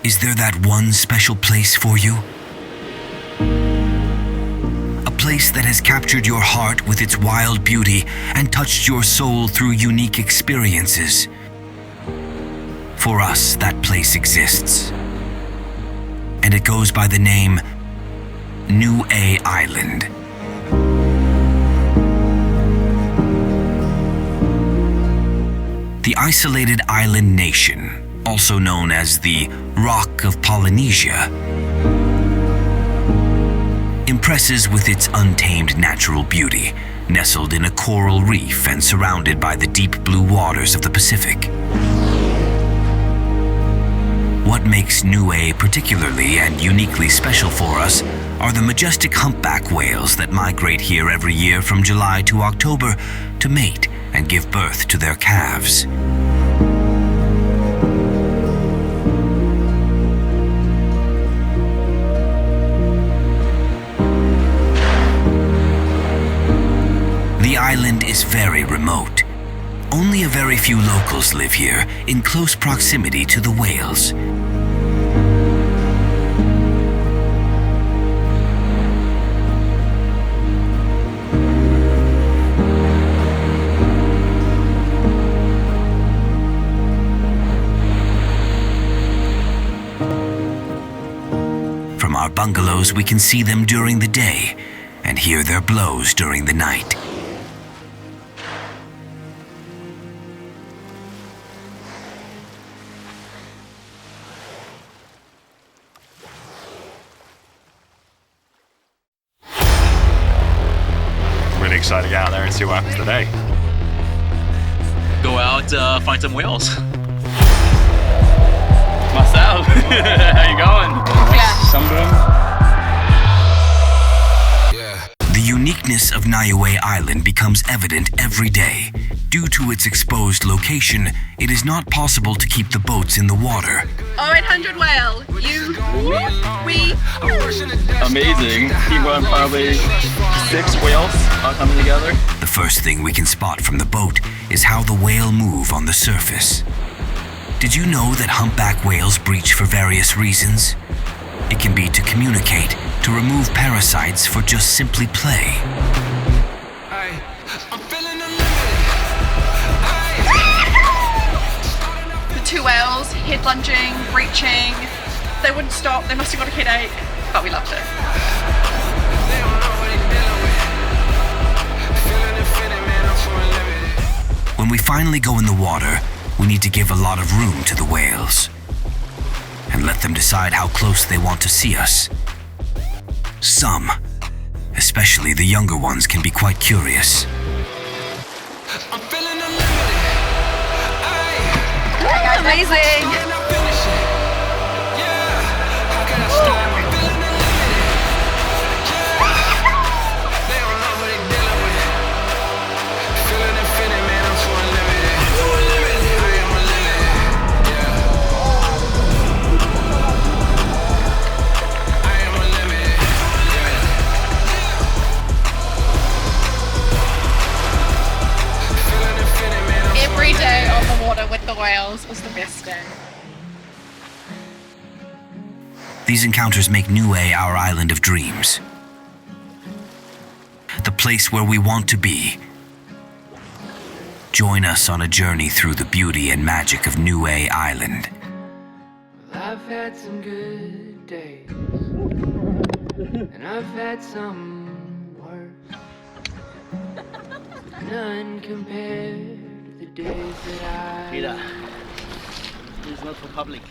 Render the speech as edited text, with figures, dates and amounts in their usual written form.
Is there that one special place for you? A place that has captured your heart with its wild beauty and touched your soul through unique experiences. For us, that place exists. And it goes by the name Niue Island. The isolated island nation, also known as the Rock of Polynesia, impresses with its untamed natural beauty, nestled in a coral reef and surrounded by the deep blue waters of the Pacific. What makes Niue particularly and uniquely special for us are the majestic humpback whales that migrate here every year from July to October to mate and give birth to their calves. The island is very remote. Only a very few locals live here, in close proximity to the whales. From our bungalows, we can see them during the day and hear their blows during the night. Excited to get out there and see what happens today. Go out, find some whales. Marcel, how you going? Yeah. Sunburn. The uniqueness of Niue Island becomes evident every day. Due to its exposed location, it is not possible to keep the boats in the water. 800 whale. You, we. Amazing. Teamwork, probably 6 whales all coming together. The first thing we can spot from the boat is how the whale move on the surface. Did you know that humpback whales breach for various reasons? It can be to communicate, to remove parasites, for just simply play. The 2 whales, head lunging, breaching. They wouldn't stop, they must have got a headache, but we loved it. When we finally go in the water, we need to give a lot of room to the whales and let them decide how close they want to see us. Some, especially the younger ones, can be quite curious. Amazing! Every day on the water with the whales was the best day. These encounters make Niue our island of dreams. The place where we want to be. Join us on a journey through the beauty and magic of Niue Island. I've had some good days, and I've had some worse. None compared to the days that I... Peter, it's not for public.